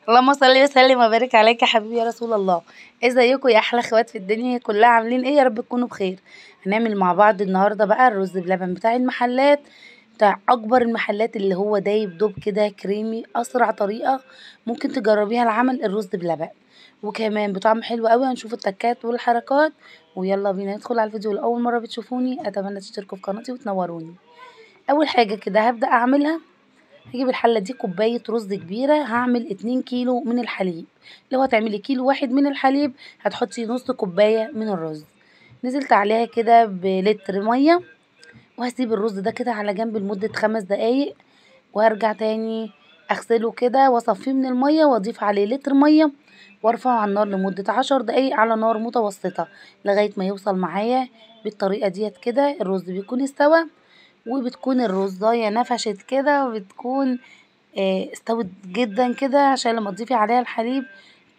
اللهم صل وسلم وبارك عليك يا حبيبي يا رسول الله. ازيكم يا احلى اخوات في الدنيا كلها، عاملين ايه؟ يا رب تكونوا بخير. هنعمل مع بعض النهارده بقى الرز بلبن بتاع المحلات، بتاع اكبر المحلات، اللي هو دايب دوب كده كريمي، اسرع طريقه ممكن تجربيها لعمل الرز بلبن، وكمان بطعم حلو قوي. هنشوف التكات والحركات، ويلا بينا ندخل على الفيديو. لاول مره بتشوفوني اتمنى تشتركوا في قناتي وتنوروني. اول حاجه كده هبدا اعملها، هجيب الحلة دي كوباية رز كبيرة، هعمل 2 كيلو من الحليب. لو هتعملي كيلو واحد من الحليب هتحطي نص كوباية من الرز. نزلت عليها كده بلتر مية، وهسيب الرز ده كده على جنب لمدة 5 دقايق، وهرجع تاني اغسله كده واصفيه من المية، واضيف عليه لتر مية، وارفعه على النار لمدة 10 دقايق على نار متوسطة، لغاية ما يوصل معايا بالطريقة ديت. كده الرز بيكون استوى، وبتكون الرزاية نفشت كده، وبتكون استوت جدا كده، عشان لما تضيفي عليها الحليب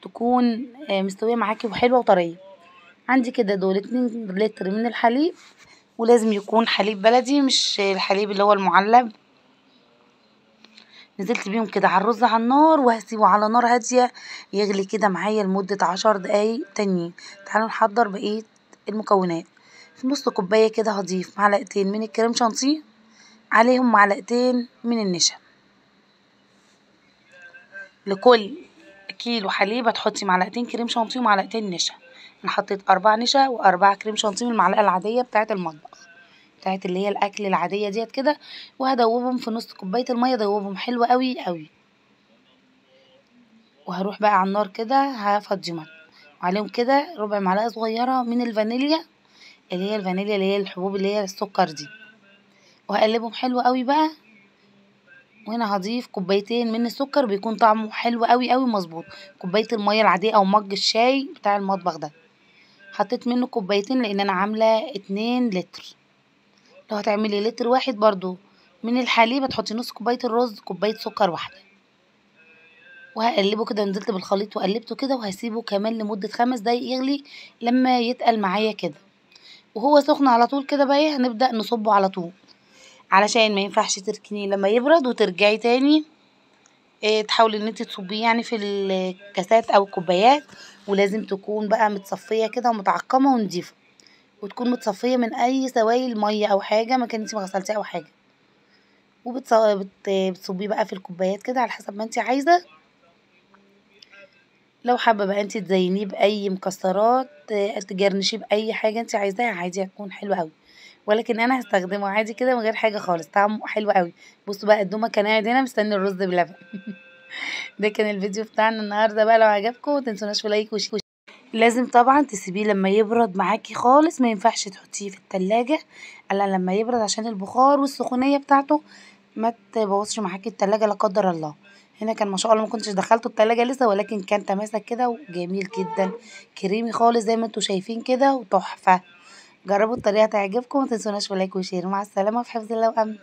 تكون مستوية معاكي وحلوة وطرية. عندي كده دول 2 لتر من الحليب، ولازم يكون حليب بلدي مش الحليب اللي هو المعلب. نزلت بيهم كده على الرز على النار، وهسيبه على نار هادية يغلي كده معايا لمدة 10 دقايق تانيين. تعالوا نحضر بقية المكونات. في نص كوباية كده هضيف معلقتين من الكريم شانتيه، عليهم معلقتين من النشا. لكل كيلو حليب هتحطي معلقتين كريم شانتيه ومعلقتين نشا. انا حطيت 4 نشا و4 كريم شانتيه من المعلقه العاديه بتاعه المطبخ، بتاعه اللي هي الاكل العاديه ديت كده. وهدوبهم في نص كوبايه الميه، دوبهم حلو قوي قوي. وهروح بقى على النار كده هفضيهم، وعليهم كده ربع معلقه صغيره من الفانيليا، اللي هي الفانيليا اللي هي الحبوب اللي هي السكر دي. وهقلبهم حلو قوي بقى. وهنا هضيف كوبايتين من السكر، بيكون طعمه حلو قوي قوي مظبوط. كوبايه الميه العاديه او مج الشاي بتاع المطبخ ده، حطيت منه كوبايتين لان انا عامله 2 لتر. لو هتعملي لتر واحد برضو من الحليب هتحطي نص كوبايه الرز، كوبايه سكر واحده. وهقلبه كده، نزلت بالخليط وقلبته كده، وهسيبه كمان لمده 5 دقايق يغلي لما يتقل معايا كده. وهو سخن على طول كده بقى ايه، هنبدا نصبه على طول، علشان ما ينفعش تركنيه لما يبرد وترجعي تاني تحاولي ان انت تصبيه يعني في الكاسات او الكوبايات. ولازم تكون بقى متصفيه كده ومتعقمه ونضيفه، وتكون متصفيه من اي سوائل ميه او حاجه ما كانتي غسلتيها او حاجه. بتصبيه بقى في الكوبايات كده على حسب ما انت عايزه. لو حابه بقى انت تزينيه باي مكسرات تجرنشيه باي حاجه انت عايزاها عادي، هتكون حلوه قوي. ولكن انا هستخدمه عادي كده من غير حاجه خالص، طعمه حلو قوي. بصوا بقى الدومه كان قاعد هنا مستني الرز بلبن. ده كان الفيديو بتاعنا النهارده بقى. لو عجبكم متنسوناش في لايك وشير. لازم طبعا تسيبيه لما يبرد معاكي خالص، ما ينفعش تحطيه في التلاجة الا لما يبرد، عشان البخار والسخونية بتاعته ما تبوظش معاكي التلاجة لا قدر الله. هنا كان ما شاء الله ما كنتش دخلته التلاجة لسه، ولكن كان تماسك كده وجميل جدا، كريمي خالص زي ما انتوا شايفين كده، وتحفة. جربوا الطريقة تعجبكم، متنسوناش في لايك وشير. مع السلامة، في حفظ الله وأمن.